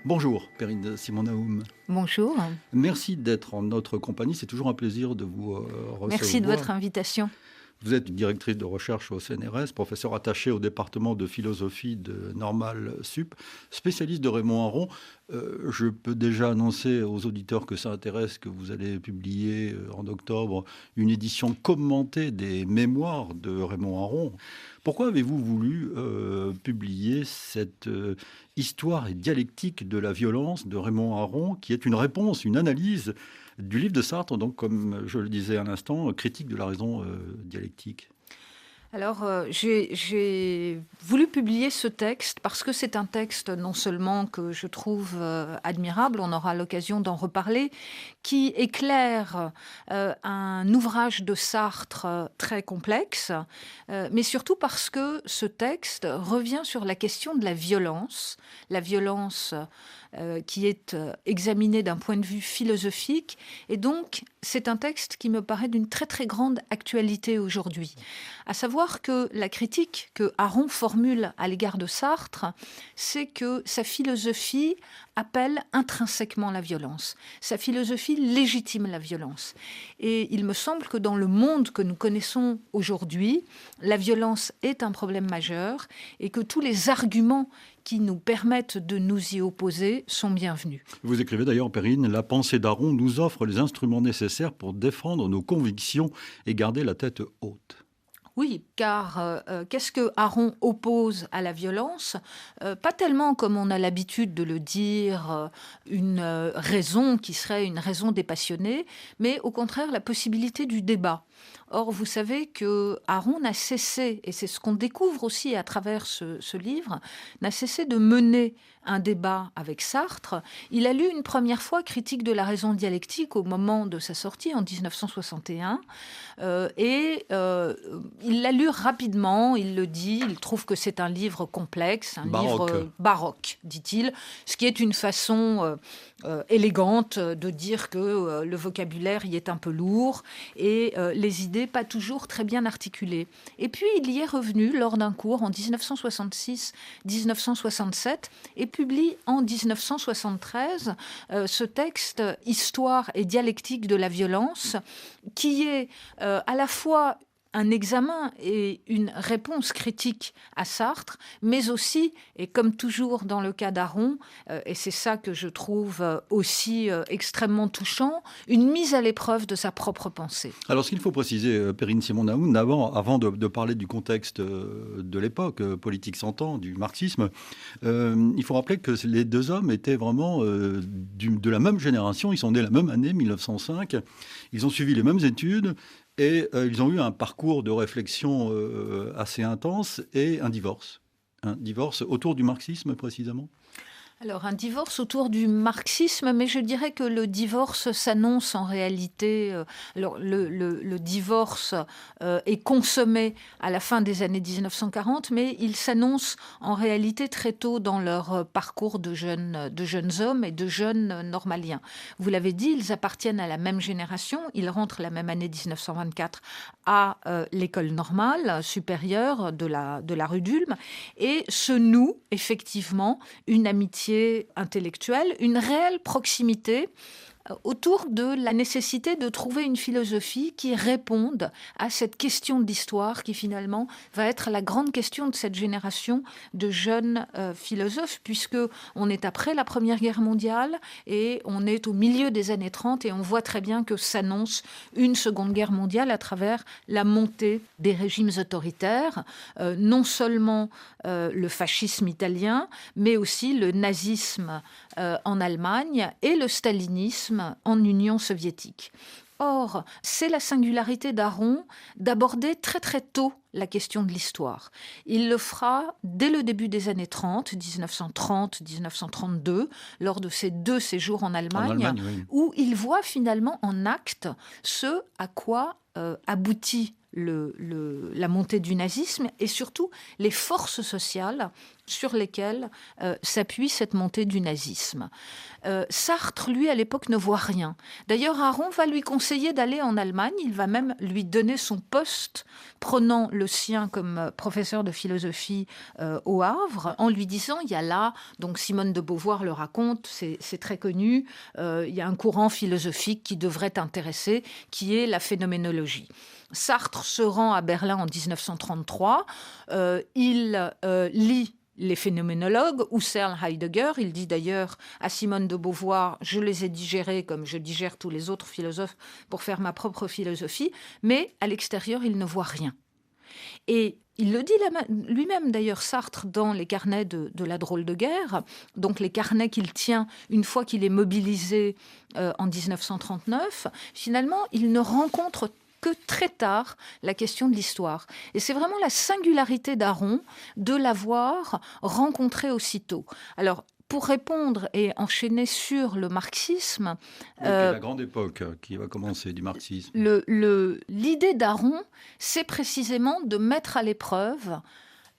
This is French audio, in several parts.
Bonjour, Perrine Simon-Naoum. Bonjour, Merci d'être en notre compagnie. C'est toujours un plaisir de vous merci de recevoir. votre invitation. Vous êtes directrice de recherche au CNRS, professeure attachée au département de philosophie de Normal Sup, spécialiste de Raymond Aron. Je peux déjà annoncer aux auditeurs que ça intéresse que vous allez publier en octobre une édition commentée des mémoires de Raymond Aron. Pourquoi avez-vous voulu publier cette histoire et dialectique de la violence de Raymond Aron, qui est une réponse, une analyse du livre de Sartre, donc comme je le disais à l'instant, critique de la raison dialectique? Alors, j'ai voulu publier ce texte parce que c'est un texte non seulement que je trouve admirable, on aura l'occasion d'en reparler, qui éclaire un ouvrage de Sartre très complexe, mais surtout parce que ce texte revient sur la question de la violence qui est examinée d'un point de vue philosophique. Et donc, c'est un texte qui me paraît d'une très très grande actualité aujourd'hui. À savoir que la critique que Aron formule à l'égard de Sartre, c'est que sa philosophie appelle intrinsèquement la violence. Sa philosophie légitime la violence. Et il me semble que dans le monde que nous connaissons aujourd'hui, la violence est un problème majeur et que tous les arguments qui nous permettent de nous y opposer sont bienvenus. Vous écrivez d'ailleurs, Perrine, la pensée d'Aron nous offre les instruments nécessaires pour défendre nos convictions et garder la tête haute. Oui, car qu'est-ce que Aron oppose à la violence? Pas tellement comme on a l'habitude de le dire, une raison qui serait une raison dépassionnée, mais au contraire la possibilité du débat. Or, vous savez que Aron n'a cessé, et c'est ce qu'on découvre aussi à travers ce livre, n'a cessé de mener un débat avec Sartre. Il a lu une première fois Critique de la raison dialectique au moment de sa sortie en 1961, et il l'a lu rapidement, il le dit, il trouve que c'est un livre complexe, un livre baroque, dit-il, ce qui est une façon élégante de dire que le vocabulaire y est un peu lourd et les idées pas toujours très bien articulées. Et puis il y est revenu lors d'un cours en 1966-1967 et publie en 1973 ce texte « Histoire et dialectique de la violence » qui est à la fois un examen et une réponse critique à Sartre, mais aussi, et comme toujours dans le cas d'Aron, et c'est ça que je trouve aussi extrêmement touchant, une mise à l'épreuve de sa propre pensée. Alors, ce qu'il faut préciser, Perrine Simon-Naoum, avant de parler du contexte de l'époque, politique s'entend, du marxisme, il faut rappeler que les deux hommes étaient vraiment de la même génération, ils sont nés la même année, 1905, ils ont suivi les mêmes études, et ils ont eu un parcours de réflexion assez intense et un divorce. Un divorce autour du marxisme, précisément. Alors, un divorce autour du marxisme, mais je dirais que le divorce s'annonce en réalité... alors, le divorce est consommé à la fin des années 1940, mais il s'annonce en réalité très tôt dans leur parcours de jeunes hommes et de jeunes normaliens. Vous l'avez dit, ils appartiennent à la même génération. Ils rentrent la même année 1924 à l'école normale supérieure de la rue d'Ulm et se noue effectivement une amitié intellectuelle, une réelle proximité autour de la nécessité de trouver une philosophie qui réponde à cette question d'histoire qui finalement va être la grande question de cette génération de jeunes philosophes, puisque on est après la Première Guerre mondiale et on est au milieu des années 30 et on voit très bien que s'annonce une Seconde Guerre mondiale à travers la montée des régimes autoritaires, non seulement le fascisme italien, mais aussi le nazisme en Allemagne et le stalinisme en Union soviétique. Or, c'est la singularité d'Aron d'aborder très très tôt la question de l'histoire. Il le fera dès le début des années 30, 1930-1932, lors de ses 2 séjours en Allemagne, oui, où il voit finalement en acte ce à quoi aboutit la montée du nazisme et surtout les forces sociales sur lesquels s'appuie cette montée du nazisme. Sartre, lui, à l'époque, ne voit rien. D'ailleurs, Aron va lui conseiller d'aller en Allemagne. Il va même lui donner son poste, prenant le sien comme professeur de philosophie au Havre, en lui disant, il y a là, donc Simone de Beauvoir le raconte, c'est très connu, il y a un courant philosophique qui devrait t'intéresser, qui est la phénoménologie. Sartre se rend à Berlin en 1933. Il lit les phénoménologues, Husserl, Heidegger. Il dit d'ailleurs à Simone de Beauvoir, je les ai digérés comme je digère tous les autres philosophes pour faire ma propre philosophie, mais à l'extérieur, il ne voit rien. Et il le dit lui-même d'ailleurs, Sartre, dans les carnets de la drôle de guerre, donc les carnets qu'il tient une fois qu'il est mobilisé en 1939. Finalement, il ne rencontre que très tard la question de l'histoire. Et c'est vraiment la singularité d'Aron de l'avoir rencontré aussitôt. Alors, pour répondre et enchaîner sur le marxisme... C'est la grande époque qui va commencer du marxisme. L'idée d'Aron, c'est précisément de mettre à l'épreuve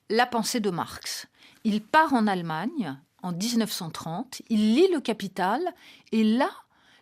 la pensée de Marx. Il part en Allemagne en 1930, il lit Le Capital, et là,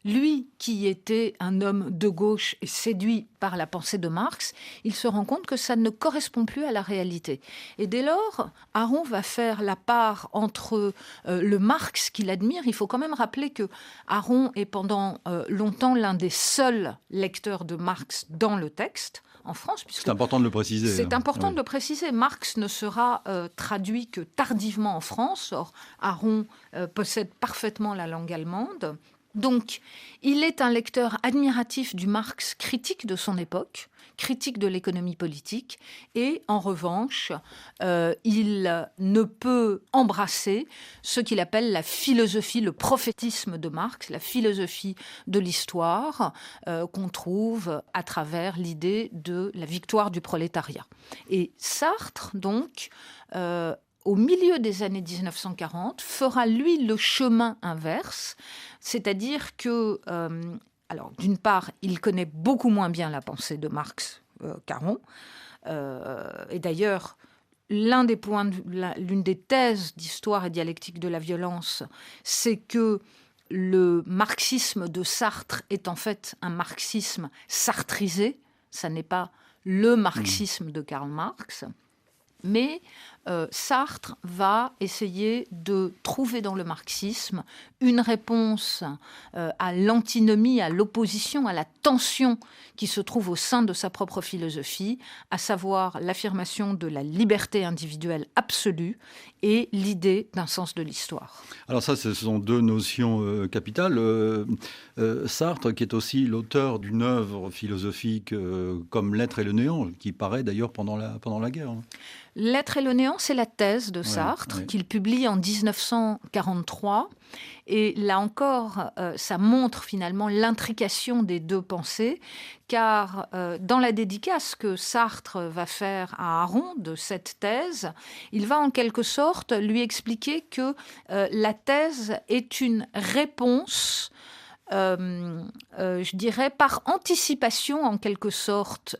lui qui était un homme de gauche et séduit par la pensée de Marx, il se rend compte que ça ne correspond plus à la réalité. Et dès lors, Aron va faire la part entre le Marx qu'il admire. Il faut quand même rappeler que Aron est pendant longtemps l'un des seuls lecteurs de Marx dans le texte en France. C'est important de le préciser. C'est important de le préciser. Marx ne sera traduit que tardivement en France. Or, Aron possède parfaitement la langue allemande. Donc, il est un lecteur admiratif du Marx, critique de son époque, critique de l'économie politique, et en revanche, il ne peut embrasser ce qu'il appelle la philosophie, le prophétisme de Marx, la philosophie de l'histoire qu'on trouve à travers l'idée de la victoire du prolétariat. Et Sartre, donc, au milieu des années 1940, fera, lui, le chemin inverse, c'est-à-dire que, alors, d'une part, il connaît beaucoup moins bien la pensée de Marx qu'Aron, et d'ailleurs, l'une des thèses d'histoire et dialectique de la violence, c'est que le marxisme de Sartre est en fait un marxisme sartrisé, ça n'est pas le marxisme de Karl Marx. Mais Sartre va essayer de trouver dans le marxisme une réponse à l'antinomie, à l'opposition, à la tension qui se trouve au sein de sa propre philosophie, à savoir l'affirmation de la liberté individuelle absolue et l'idée d'un sens de l'histoire. Alors ça, ce sont deux notions capitales. Sartre, qui est aussi l'auteur d'une œuvre philosophique comme L'être et le néant, qui paraît d'ailleurs pendant la guerre. L'être et le néant, c'est la thèse de Sartre, qu'il publie en 1943. Et là encore, ça montre finalement l'intrication des deux pensées, car dans la dédicace que Sartre va faire à Aron de cette thèse, il va en quelque sorte lui expliquer que la thèse est une réponse, je dirais, par anticipation en quelque sorte,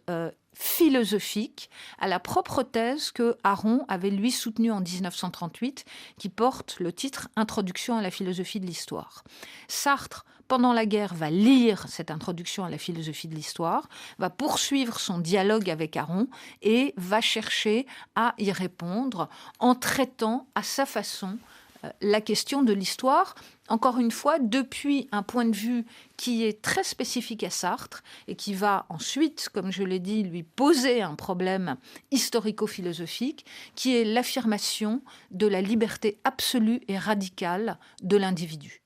philosophique à la propre thèse que Aron avait lui soutenue en 1938, qui porte le titre « Introduction à la philosophie de l'histoire ». Sartre, pendant la guerre, va lire cette introduction à la philosophie de l'histoire, va poursuivre son dialogue avec Aron et va chercher à y répondre en traitant à sa façon la question de l'histoire, encore une fois, depuis un point de vue qui est très spécifique à Sartre et qui va ensuite, comme je l'ai dit, lui poser un problème historico-philosophique, qui est l'affirmation de la liberté absolue et radicale de l'individu.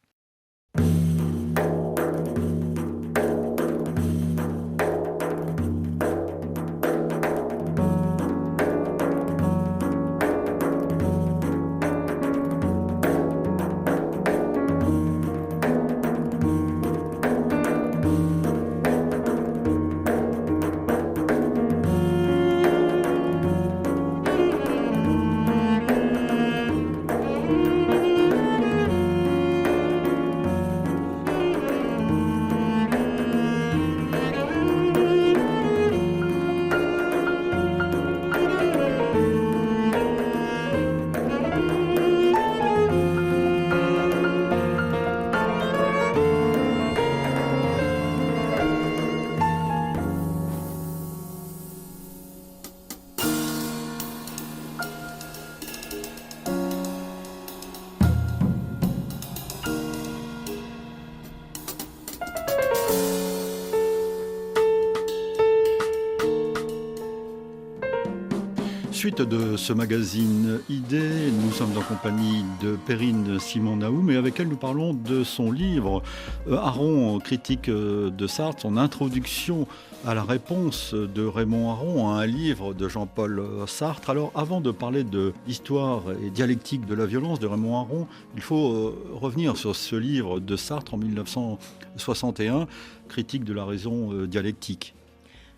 Suite de ce magazine Idées, nous sommes en compagnie de Perrine Simon-Naoum et avec elle nous parlons de son livre Aron, critique de Sartre, son introduction à la réponse de Raymond Aron à un livre de Jean-Paul Sartre. Alors avant de parler de l'histoire et dialectique de la violence de Raymond Aron, il faut revenir sur ce livre de Sartre en 1961, critique de la raison dialectique.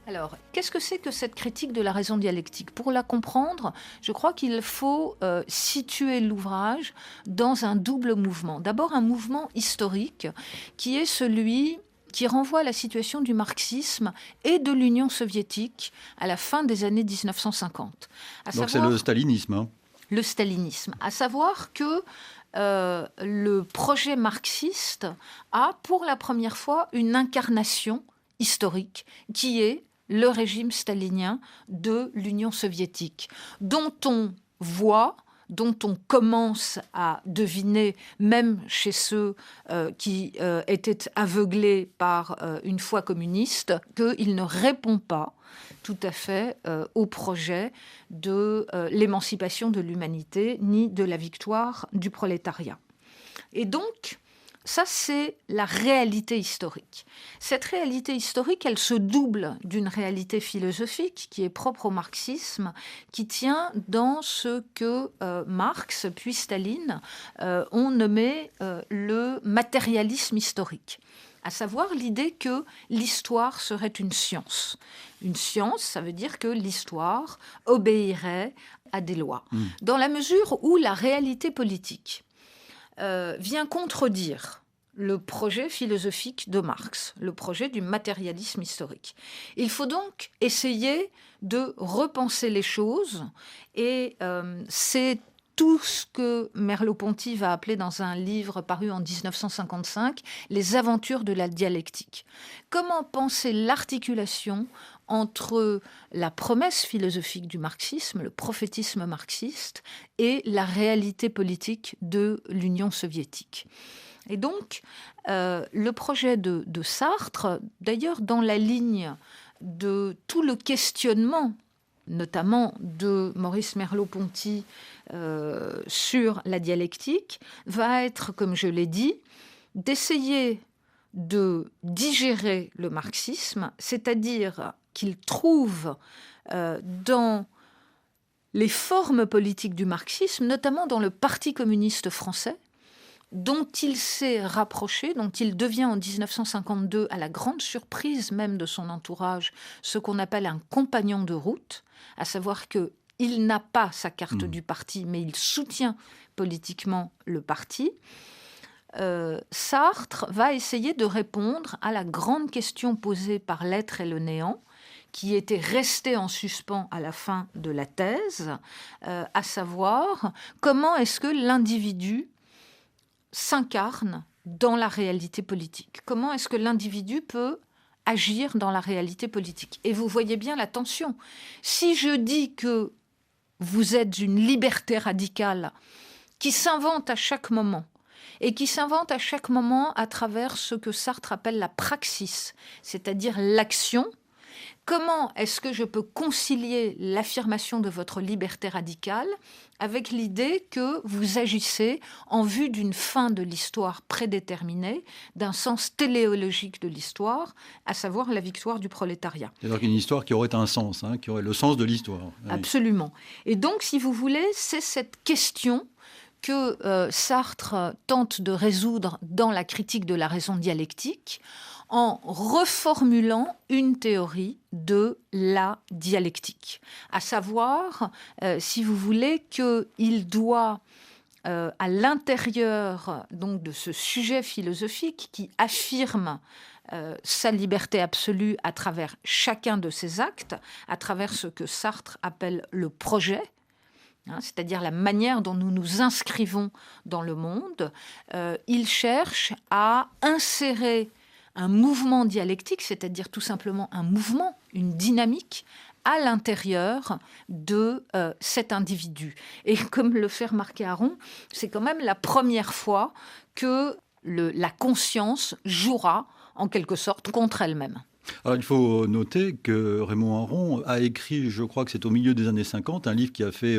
Alors, qu'est-ce que c'est que cette critique de la raison dialectique ? Pour la comprendre, je crois qu'il faut situer l'ouvrage dans un double mouvement. D'abord, un mouvement historique qui est celui qui renvoie à la situation du marxisme et de l'Union soviétique à la fin des années 1950. Donc c'est le stalinisme. Hein. Le stalinisme. À savoir que le projet marxiste a pour la première fois une incarnation historique qui est le régime stalinien de l'Union soviétique, dont on voit, dont on commence à deviner, même chez ceux qui étaient aveuglés par une foi communiste, qu'il ne répond pas tout à fait au projet de l'émancipation de l'humanité, ni de la victoire du prolétariat. Et donc, ça, c'est la réalité historique. Cette réalité historique, elle se double d'une réalité philosophique qui est propre au marxisme, qui tient dans ce que Marx puis Staline ont nommé le matérialisme historique, à savoir l'idée que l'histoire serait une science. Une science, ça veut dire que l'histoire obéirait à des lois. Dans la mesure où la réalité politique vient contredire le projet philosophique de Marx, le projet du matérialisme historique. Il faut donc essayer de repenser les choses et c'est tout ce que Merleau-Ponty va appeler dans un livre paru en 1955 « Les aventures de la dialectique ». Comment penser l'articulation entre la promesse philosophique du marxisme, le prophétisme marxiste, et la réalité politique de l'Union soviétique. Et donc, le projet de Sartre, d'ailleurs dans la ligne de tout le questionnement, notamment de Maurice Merleau-Ponty sur la dialectique, va être, comme je l'ai dit, d'essayer de digérer le marxisme, c'est-à-dire qu'il trouve dans les formes politiques du marxisme, notamment dans le Parti communiste français, dont il s'est rapproché, dont il devient en 1952, à la grande surprise même de son entourage, ce qu'on appelle un compagnon de route, à savoir qu'il n'a pas sa carte du parti, mais il soutient politiquement le parti. Sartre va essayer de répondre à la grande question posée par l'être et le néant, qui était restée en suspens à la fin de la thèse, à savoir comment est-ce que l'individu s'incarne dans la réalité politique. Comment est-ce que l'individu peut agir dans la réalité politique ? Et vous voyez bien la tension. Si je dis que vous êtes une liberté radicale qui s'invente à chaque moment, et qui s'invente à chaque moment à travers ce que Sartre appelle la praxis, c'est-à-dire l'action, comment est-ce que je peux concilier l'affirmation de votre liberté radicale avec l'idée que vous agissez en vue d'une fin de l'histoire prédéterminée, d'un sens téléologique de l'histoire, à savoir la victoire du prolétariat. C'est-à-dire qu'une histoire qui aurait un sens, qui aurait le sens de l'histoire. Absolument. Et donc, si vous voulez, c'est cette question que Sartre tente de résoudre dans la critique de la raison dialectique, en reformulant une théorie de la dialectique. À savoir, si vous voulez, qu'il doit, à l'intérieur donc, de ce sujet philosophique qui affirme sa liberté absolue à travers chacun de ses actes, à travers ce que Sartre appelle le projet, c'est-à-dire la manière dont nous nous inscrivons dans le monde, il cherche à insérer un mouvement dialectique, c'est-à-dire tout simplement un mouvement, une dynamique, à l'intérieur de cet individu. Et comme le fait remarquer Aron, c'est quand même la première fois que la conscience jouera, en quelque sorte, contre elle-même. Alors, il faut noter que Raymond Aron a écrit, je crois que c'est au milieu des années 50, un livre qui a fait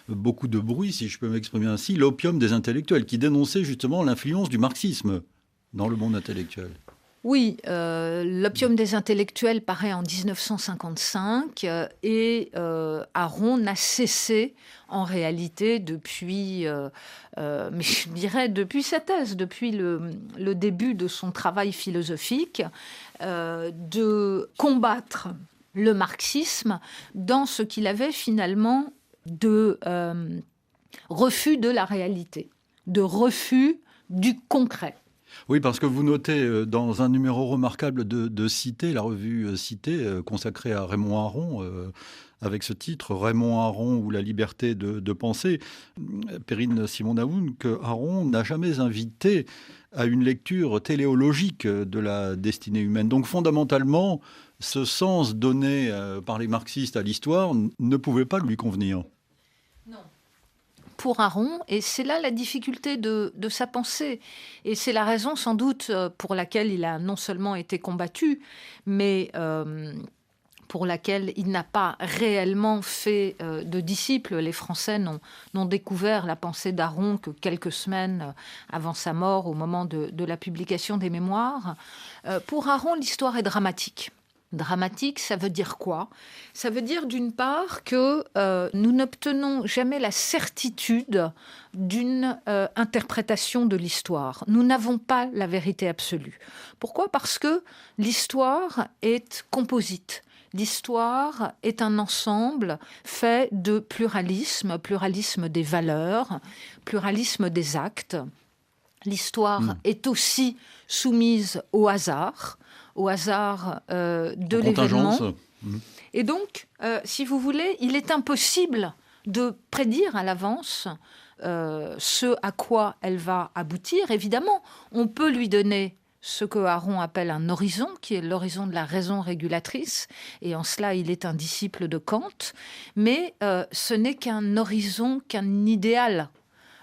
beaucoup de bruit, si je peux m'exprimer ainsi, L'opium des intellectuels, qui dénonçait justement l'influence du marxisme dans le monde intellectuel. Oui, l'opium des intellectuels paraît en 1955 et Aron n'a cessé en réalité depuis, mais je dirais depuis sa thèse, depuis le début de son travail philosophique, de combattre le marxisme dans ce qu'il avait finalement de refus de la réalité, de refus du concret. Oui, parce que vous notez dans un numéro remarquable de Cité, la revue Cité, consacrée à Raymond Aron, avec ce titre, Raymond Aron ou la liberté de penser, Perrine Simon-Naoum, que Aron n'a jamais invité à une lecture téléologique de la destinée humaine. Donc fondamentalement, ce sens donné par les marxistes à l'histoire ne pouvait pas lui convenir. Non. Pour Aron, et c'est là la difficulté de sa pensée. Et c'est la raison sans doute pour laquelle il a non seulement été combattu, mais pour laquelle il n'a pas réellement fait de disciples. Les Français n'ont découvert la pensée d'Aron que quelques semaines avant sa mort, au moment de la publication des mémoires. Pour Aron, l'histoire est dramatique. Dramatique, ça veut dire quoi? Ça veut dire d'une part que nous n'obtenons jamais la certitude d'une interprétation de l'histoire. Nous n'avons pas la vérité absolue. Pourquoi? Parce que l'histoire est composite. L'histoire est un ensemble fait de pluralisme, pluralisme des valeurs, pluralisme des actes. L'histoire est aussi soumise au hasard de l'événement. Et donc, si vous voulez, il est impossible de prédire à l'avance ce à quoi elle va aboutir. Évidemment, on peut lui donner ce que Aron appelle un horizon, qui est l'horizon de la raison régulatrice, et en cela il est un disciple de Kant, mais ce n'est qu'un horizon, qu'un idéal.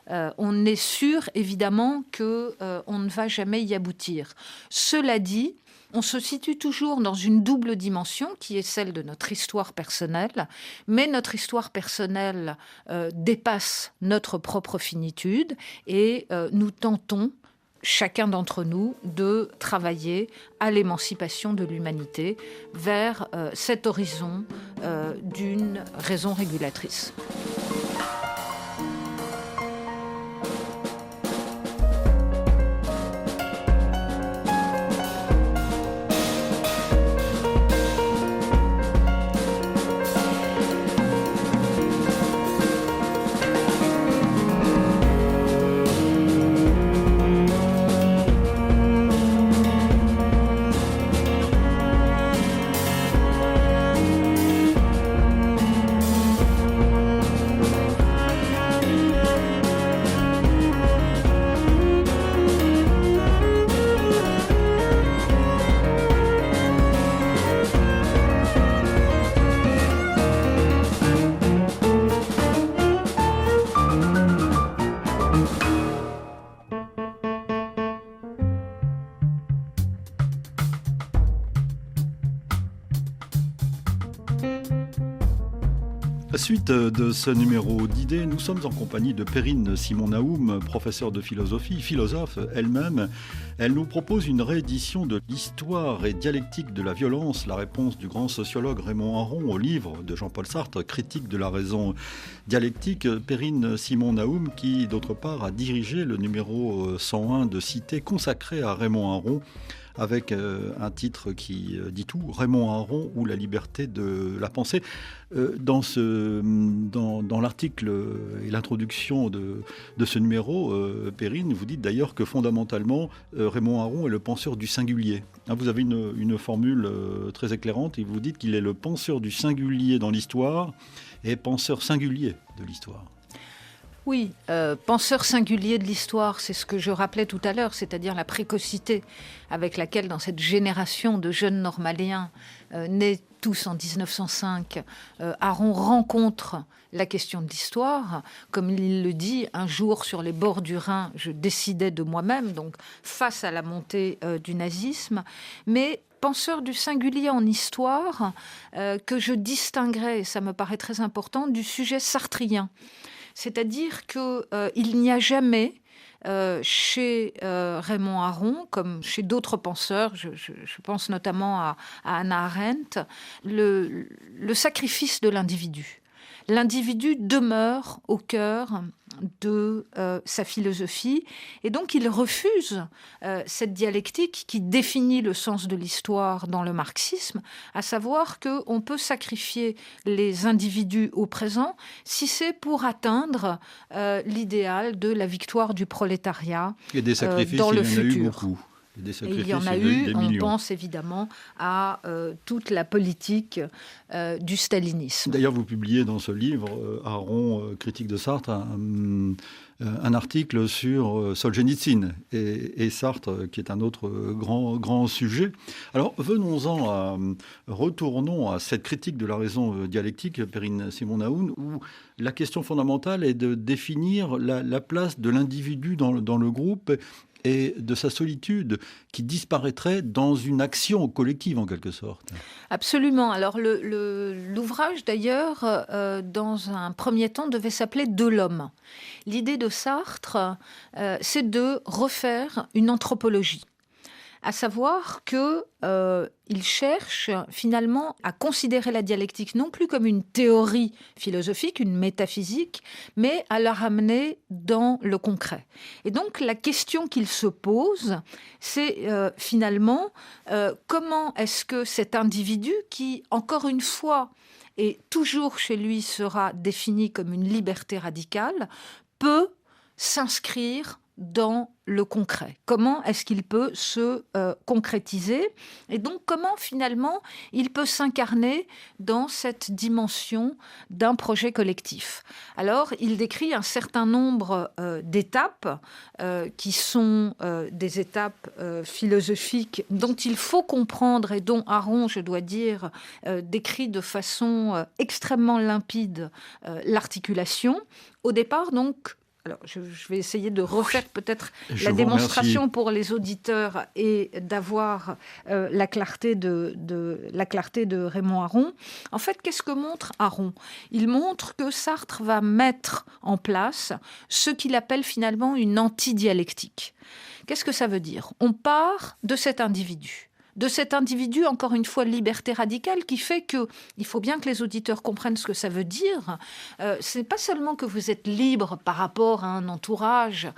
On est sûr, évidemment, qu'on ne va jamais y aboutir. Cela dit, on se situe toujours dans une double dimension qui est celle de notre histoire personnelle, mais notre histoire personnelle dépasse notre propre finitude et nous tentons, chacun d'entre nous, de travailler à l'émancipation de l'humanité vers cet horizon d'une raison régulatrice. Suite de ce numéro d'idées, nous sommes en compagnie de Perrine Simon-Naoum, professeure de philosophie, philosophe elle-même. Elle nous propose une réédition de l'histoire et dialectique de la violence, la réponse du grand sociologue Raymond Aron au livre de Jean-Paul Sartre, Critique de la raison dialectique. Perrine Simon-Naoum qui, d'autre part, a dirigé le numéro 101 de Cité consacré à Raymond Aron, avec un titre qui dit tout, Raymond Aron ou la liberté de la pensée. Dans l'article et l'introduction de ce numéro, Perrine, vous dites d'ailleurs que fondamentalement, Raymond Aron est le penseur du singulier. Vous avez une formule très éclairante et vous dites qu'il est le penseur du singulier dans l'histoire et penseur singulier de l'histoire. Oui, penseur singulier de l'histoire, c'est ce que je rappelais tout à l'heure, c'est-à-dire la précocité avec laquelle, dans cette génération de jeunes normaliens nés tous en 1905, Aron rencontre la question de l'histoire. Comme il le dit, un jour sur les bords du Rhin, je décidais de moi-même, donc face à la montée du nazisme. Mais penseur du singulier en histoire que je distinguerais, et ça me paraît très important, du sujet sartrien. C'est-à-dire qu'il n'y a jamais chez Raymond Aron, comme chez d'autres penseurs, je pense notamment à Hannah Arendt, le sacrifice de l'individu. L'individu demeure au cœur de sa philosophie et donc il refuse cette dialectique qui définit le sens de l'histoire dans le marxisme, à savoir qu'on peut sacrifier les individus au présent si c'est pour atteindre l'idéal de la victoire du prolétariat et des sacrifices, dans le il y en a eu futur. beaucoup. Il y en a eu, on pense évidemment à toute la politique du stalinisme. D'ailleurs, vous publiez dans ce livre, Aron, critique de Sartre, un article sur Solzhenitsyn et Sartre, qui est un autre grand sujet. Alors, retournons à cette critique de la raison dialectique, Perrine Simon-Naoun, où la question fondamentale est de définir la place de l'individu dans le groupe et de sa solitude qui disparaîtrait dans une action collective en quelque sorte. Absolument. Alors l'ouvrage d'ailleurs, dans un premier temps, devait s'appeler De l'homme. L'idée de Sartre, c'est de refaire une anthropologie. À savoir qu'il cherche finalement à considérer la dialectique non plus comme une théorie philosophique, une métaphysique, mais à la ramener dans le concret. Et donc la question qu'il se pose, c'est finalement comment est-ce que cet individu qui, encore une fois, et toujours chez lui sera défini comme une liberté radicale, peut s'inscrire dans le concret. Comment est-ce qu'il peut se concrétiser et donc comment finalement il peut s'incarner dans cette dimension d'un projet collectif. Alors il décrit un certain nombre d'étapes qui sont des étapes philosophiques dont il faut comprendre et dont Aron, je dois dire, décrit de façon extrêmement limpide l'articulation. Au départ donc, alors, je vais essayer de refaire peut-être la démonstration pour les auditeurs et d'avoir la clarté de Raymond Aron. En fait, qu'est-ce que montre Aron ? Il montre que Sartre va mettre en place ce qu'il appelle finalement une antidialectique. Qu'est-ce que ça veut dire ? On part de cet individu. Encore une fois, liberté radicale, qui fait que, il faut bien que les auditeurs comprennent ce que ça veut dire. Ce n'est pas seulement que vous êtes libre par rapport à un entourage,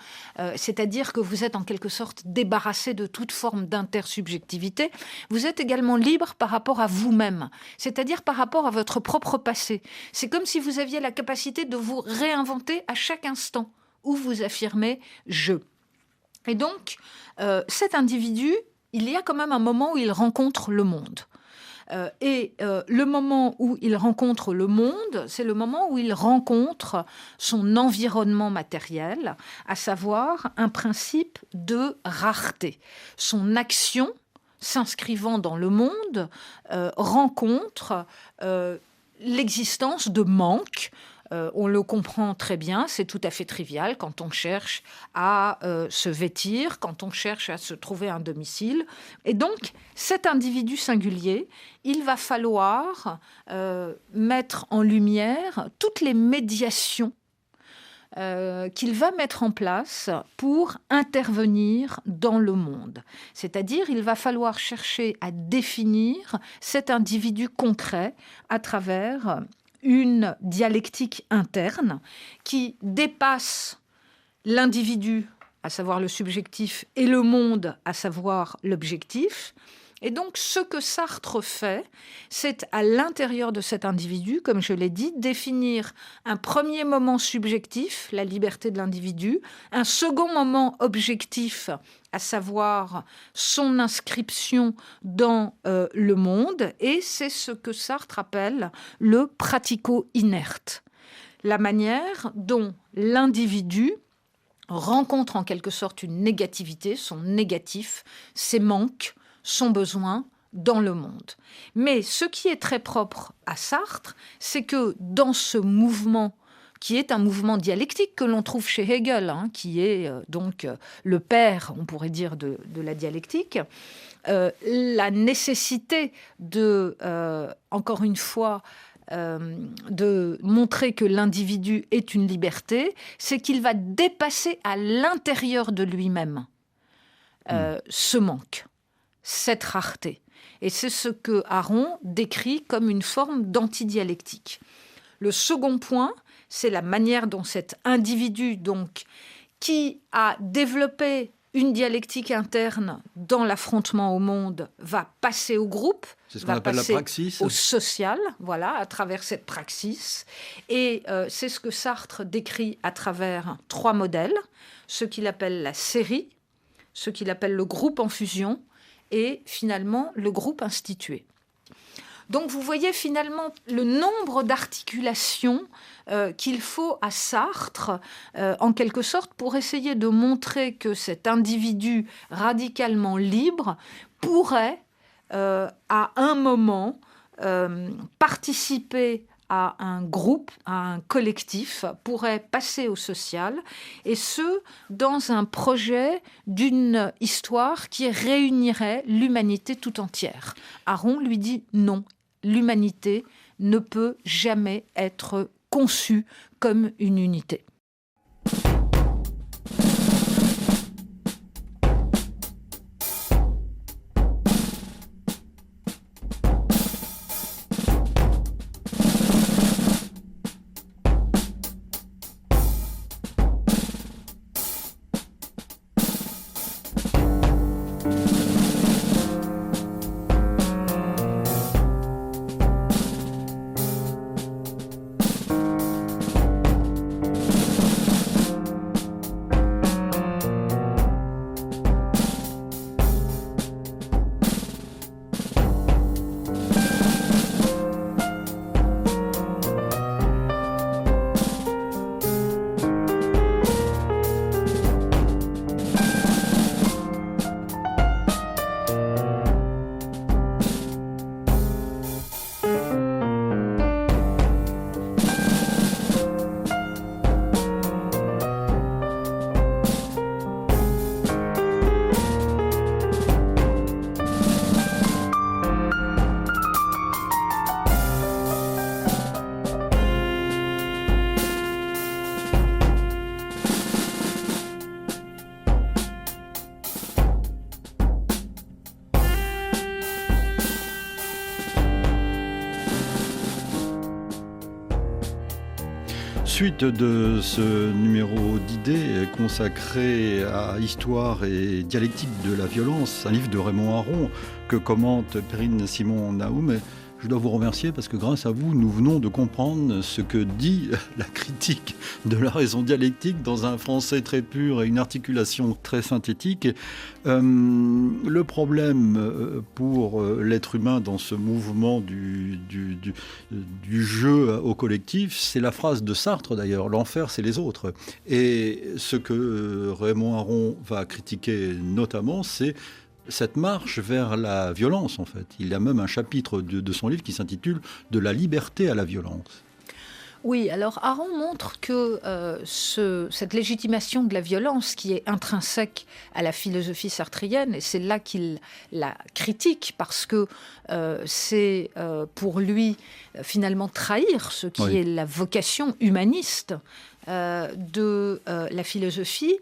c'est-à-dire que vous êtes en quelque sorte débarrassé de toute forme d'intersubjectivité, vous êtes également libre par rapport à vous-même, c'est-à-dire par rapport à votre propre passé. C'est comme si vous aviez la capacité de vous réinventer à chaque instant où vous affirmez « je ». Et donc, cet individu, il y a quand même un moment où il rencontre le monde. Le moment où il rencontre le monde, c'est le moment où il rencontre son environnement matériel, à savoir un principe de rareté. Son action, s'inscrivant dans le monde, rencontre l'existence de manque. On le comprend très bien, c'est tout à fait trivial quand on cherche à se vêtir, quand on cherche à se trouver un domicile. Et donc, cet individu singulier, il va falloir mettre en lumière toutes les médiations qu'il va mettre en place pour intervenir dans le monde. C'est-à-dire, il va falloir chercher à définir cet individu concret à travers une dialectique interne qui dépasse l'individu, à savoir le subjectif, et le monde, à savoir l'objectif. Et donc, ce que Sartre fait, c'est à l'intérieur de cet individu, comme je l'ai dit, définir un premier moment subjectif, la liberté de l'individu, un second moment objectif, à savoir son inscription dans le monde, et c'est ce que Sartre appelle le pratico-inerte. La manière dont l'individu rencontre en quelque sorte une négativité, son négatif, ses manques, son besoin dans le monde. Mais ce qui est très propre à Sartre, c'est que dans ce mouvement qui est un mouvement dialectique que l'on trouve chez Hegel, qui est donc le père, on pourrait dire, de la dialectique. La nécessité de, encore une fois, de montrer que l'individu est une liberté, c'est qu'il va dépasser à l'intérieur de lui-même ce manque, cette rareté. Et c'est ce que Aron décrit comme une forme d'antidialectique. Le second point, c'est la manière dont cet individu, donc, qui a développé une dialectique interne dans l'affrontement au monde, va passer au groupe, c'est ce qu'on appelle la praxis, au social, voilà, à travers cette praxis. Et c'est ce que Sartre décrit à travers 3 modèles, ce qu'il appelle la série, ce qu'il appelle le groupe en fusion, et finalement le groupe institué. Donc vous voyez finalement le nombre d'articulations qu'il faut à Sartre, en quelque sorte, pour essayer de montrer que cet individu radicalement libre pourrait, à un moment, participer à un groupe, à un collectif, pourrait passer au social, et ce, dans un projet d'une histoire qui réunirait l'humanité tout entière. Aron lui dit non, l'humanité ne peut jamais être conçue comme une unité. Suite de ce numéro d'idées consacré à Histoire et dialectique de la violence, un livre de Raymond Aron que commente Perrine Simon-Naoum. Je dois vous remercier parce que grâce à vous, nous venons de comprendre ce que dit la critique de la raison dialectique dans un français très pur et une articulation très synthétique. Le problème pour l'être humain dans ce mouvement du jeu au collectif, c'est la phrase de Sartre d'ailleurs, l'enfer c'est les autres. Et ce que Raymond Aron va critiquer notamment, c'est cette marche vers la violence, en fait. Il y a même un chapitre de son livre qui s'intitule « De la liberté à la violence ». Oui, alors Aron montre que cette légitimation de la violence qui est intrinsèque à la philosophie sartrienne, et c'est là qu'il la critique, parce que c'est pour lui finalement trahir ce qui est la vocation humaniste de la philosophie.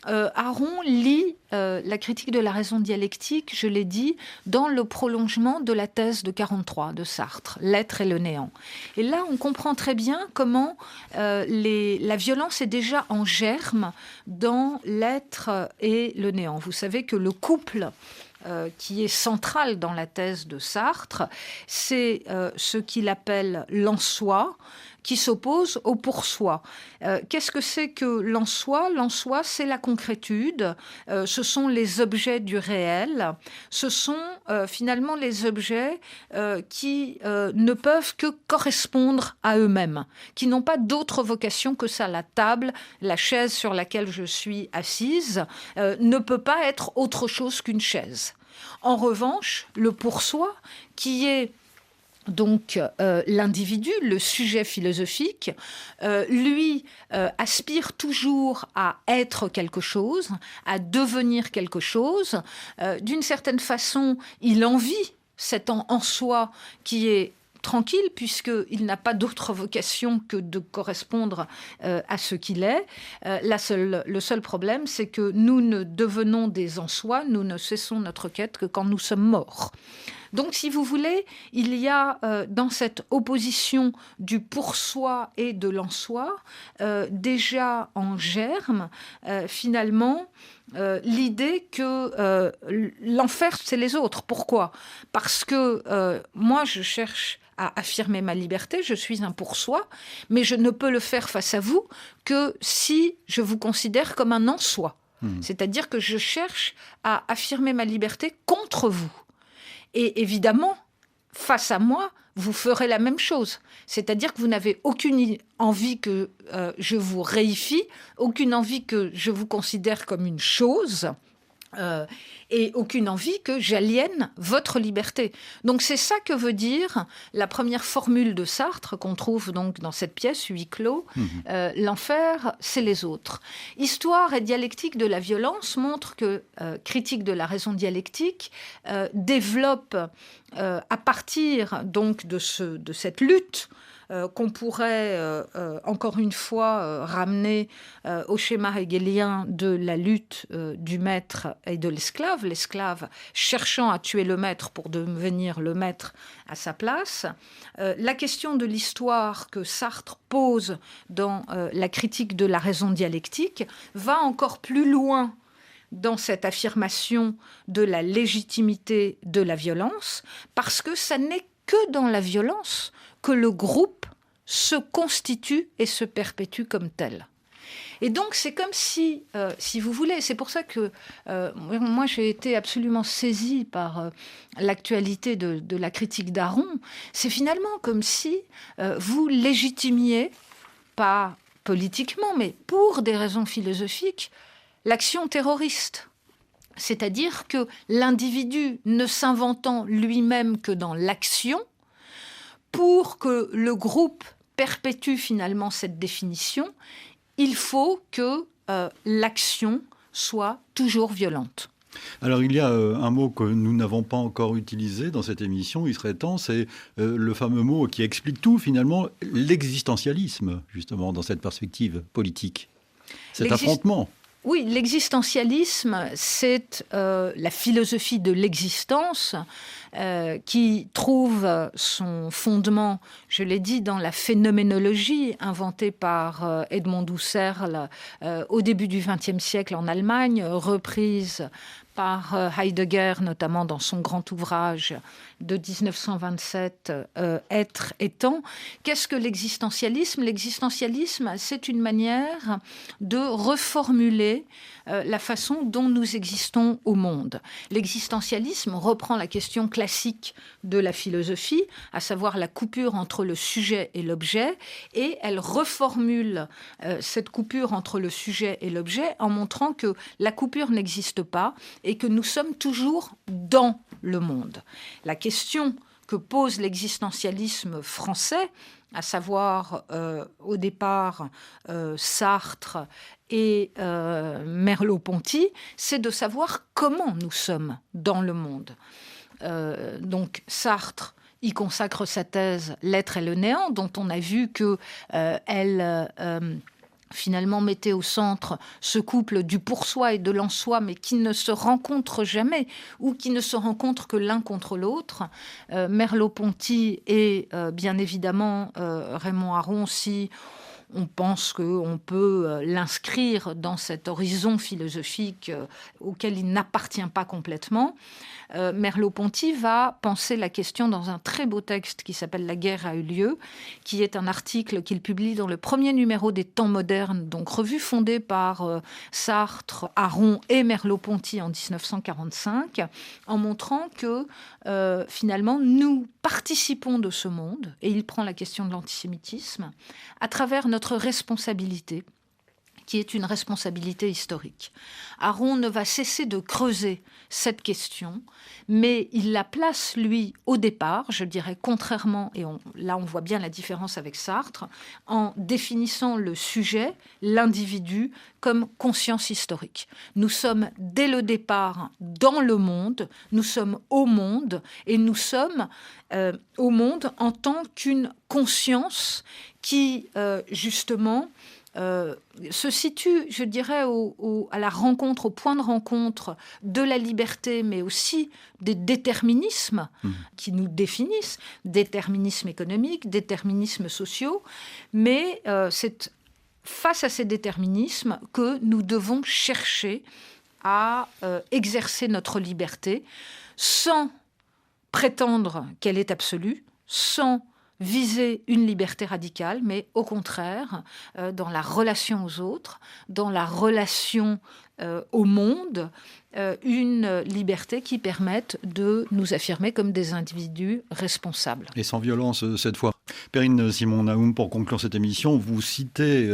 Aron lit la critique de la raison dialectique, je l'ai dit, dans le prolongement de la thèse de 43 de Sartre, l'être et le néant. Et là, on comprend très bien comment la violence est déjà en germe dans l'être et le néant. Vous savez que le couple qui est central dans la thèse de Sartre, c'est ce qu'il appelle l'en-soi, qui s'oppose au pour-soi. Qu'est-ce que c'est que l'en-soi ? L'en-soi, c'est la concrétude, ce sont les objets du réel, ce sont finalement les objets qui ne peuvent que correspondre à eux-mêmes, qui n'ont pas d'autre vocation que ça. La table, la chaise sur laquelle je suis assise, ne peut pas être autre chose qu'une chaise. En revanche, le pour-soi, qui est donc l'individu, le sujet philosophique, lui aspire toujours à être quelque chose, à devenir quelque chose. D'une certaine façon, il envie cet en soi qui est tranquille, puisqu'il n'a pas d'autre vocation que de correspondre à ce qu'il est. Le seul problème, c'est que nous ne devenons des en soi, nous ne cessons notre quête que quand nous sommes morts. Donc, si vous voulez, il y a dans cette opposition du pour soi et de l'en soi, déjà en germe, finalement, l'idée que l'enfer, c'est les autres. Pourquoi ? Parce que moi, je cherche à affirmer ma liberté, je suis un pour soi, mais je ne peux le faire face à vous que si je vous considère comme un en soi. C'est-à-dire que je cherche à affirmer ma liberté contre vous. Et évidemment, face à moi, vous ferez la même chose. C'est-à-dire que vous n'avez aucune envie que je vous réifie, aucune envie que je vous considère comme une chose, et aucune envie que j'aliène votre liberté. Donc c'est ça que veut dire la première formule de Sartre qu'on trouve donc dans cette pièce Huis clos. L'enfer, c'est les autres. Histoire et dialectique de la violence montre que Critique de la raison dialectique développe à partir donc de cette lutte qu'on pourrait encore une fois ramener au schéma hegelien de la lutte du maître et de l'esclave, l'esclave cherchant à tuer le maître pour devenir le maître à sa place. La question de l'histoire que Sartre pose dans la critique de la raison dialectique va encore plus loin dans cette affirmation de la légitimité de la violence, parce que ça n'est que dans la violence que le groupe se constitue et se perpétue comme tel. Et donc, c'est comme si vous voulez, c'est pour ça que moi, j'ai été absolument saisie par l'actualité de la critique d'Aron. C'est finalement comme si vous légitimiez, pas politiquement, mais pour des raisons philosophiques, l'action terroriste. C'est-à-dire que l'individu ne s'inventant lui-même que dans l'action, pour que le groupe perpétue finalement cette définition, il faut que l'action soit toujours violente. Alors, il y a un mot que nous n'avons pas encore utilisé dans cette émission, il serait temps, c'est le fameux mot qui explique tout, finalement, l'existentialisme, justement, dans cette perspective politique. Cet affrontement. Oui, l'existentialisme, c'est la philosophie de l'existence qui trouve son fondement, je l'ai dit, dans la phénoménologie inventée par Edmond Husserl au début du XXe siècle en Allemagne, reprise par Heidegger, notamment dans son grand ouvrage de 1927, Être et temps. Qu'est-ce que l'existentialisme ? L'existentialisme, c'est une manière de reformuler la façon dont nous existons au monde. L'existentialisme reprend la question classique de la philosophie, à savoir la coupure entre le sujet et l'objet, et elle reformule cette coupure entre le sujet et l'objet en montrant que la coupure n'existe pas et que nous sommes toujours dans le monde. La question que pose l'existentialisme français, à savoir au départ Sartre et Merleau-Ponty, c'est de savoir comment nous sommes dans le monde. Donc Sartre y consacre sa thèse « L'être et le néant », dont on a vu qu'elle finalement mettait au centre ce couple du pour soi et de l'en soi, mais qui ne se rencontrent jamais, ou qui ne se rencontrent que l'un contre l'autre. Merleau-Ponty et bien évidemment Raymond Aron, si on pense qu'on peut l'inscrire dans cet horizon philosophique auquel il n'appartient pas complètement. Merleau-Ponty va penser la question dans un très beau texte qui s'appelle « La guerre a eu lieu », qui est un article qu'il publie dans le premier numéro des Temps modernes, donc revue fondée par Sartre, Aron et Merleau-Ponty en 1945, en montrant que finalement nous participons de ce monde, et il prend la question de l'antisémitisme, à travers notre responsabilité, qui est une responsabilité historique. Aron ne va cesser de creuser cette question, mais il la place, lui, au départ, je dirais contrairement, et là on voit bien la différence avec Sartre, en définissant le sujet, l'individu, comme conscience historique. Nous sommes, dès le départ, dans le monde, nous sommes au monde, et nous sommes au monde en tant qu'une conscience qui, justement, se situe, je dirais, à la rencontre, au point de rencontre de la liberté, mais aussi des déterminismes qui nous définissent, déterminismes économiques, déterminismes sociaux, mais c'est face à ces déterminismes que nous devons chercher à exercer notre liberté sans prétendre qu'elle est absolue, sans viser une liberté radicale, mais au contraire, dans la relation aux autres, dans la relation au monde, une liberté qui permette de nous affirmer comme des individus responsables. Et sans violence cette fois. Perrine Simon-Naoum, pour conclure cette émission, vous citez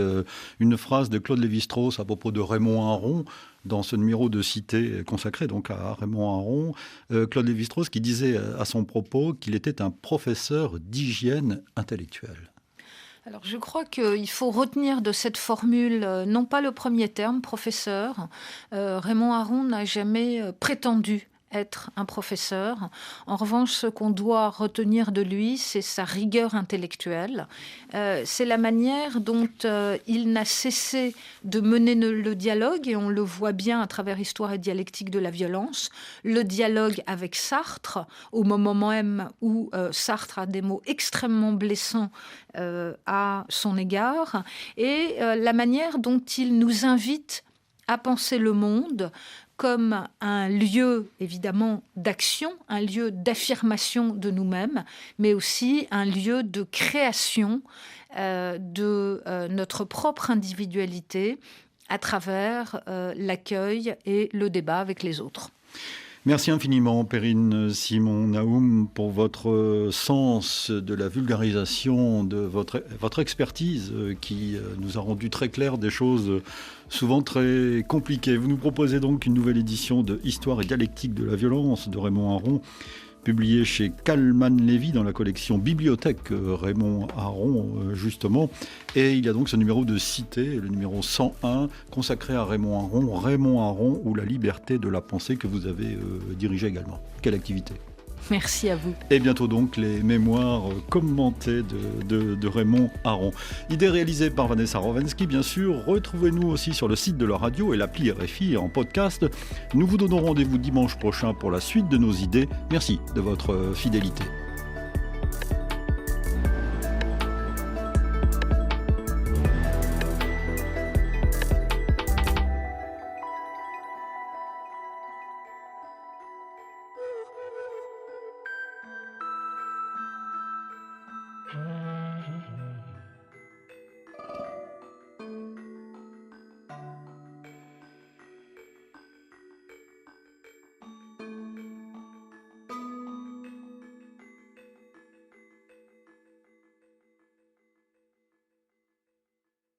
une phrase de Claude Lévi-Strauss à propos de Raymond Aron, dans ce numéro de Cité consacré donc à Raymond Aron, Claude Lévi-Strauss qui disait à son propos qu'il était un professeur d'hygiène intellectuelle. Alors, je crois qu'il faut retenir de cette formule, non pas le premier terme, professeur. Raymond Aron n'a jamais prétendu être un professeur. En revanche, ce qu'on doit retenir de lui, c'est sa rigueur intellectuelle. C'est la manière dont il n'a cessé de mener le dialogue, et on le voit bien à travers Histoire et dialectique de la violence, le dialogue avec Sartre, au moment même où Sartre a des mots extrêmement blessants à son égard, et la manière dont il nous invite à penser le monde comme un lieu, évidemment, d'action, un lieu d'affirmation de nous-mêmes, mais aussi un lieu de création de notre propre individualité à travers l'accueil et le débat avec les autres. Merci infiniment, Perrine Simon-Naoum, pour votre sens de la vulgarisation, de votre expertise qui nous a rendu très clair des choses souvent très compliquées. Vous nous proposez donc une nouvelle édition de Histoire et dialectique de la violence de Raymond Aron, publié chez Kallman Lévy dans la collection Bibliothèque Raymond Aron, justement. Et il y a donc ce numéro de Cité, le numéro 101, consacré à Raymond Aron ou la liberté de la pensée, que vous avez dirigé également. Quelle activité! Merci à vous. Et bientôt donc les mémoires commentées de Raymond Aron. Idée réalisée par Vanessa Rovensky, bien sûr. Retrouvez-nous aussi sur le site de la radio et l'appli RFI en podcast. Nous vous donnons rendez-vous dimanche prochain pour la suite de nos idées. Merci de votre fidélité. Mm-hmm.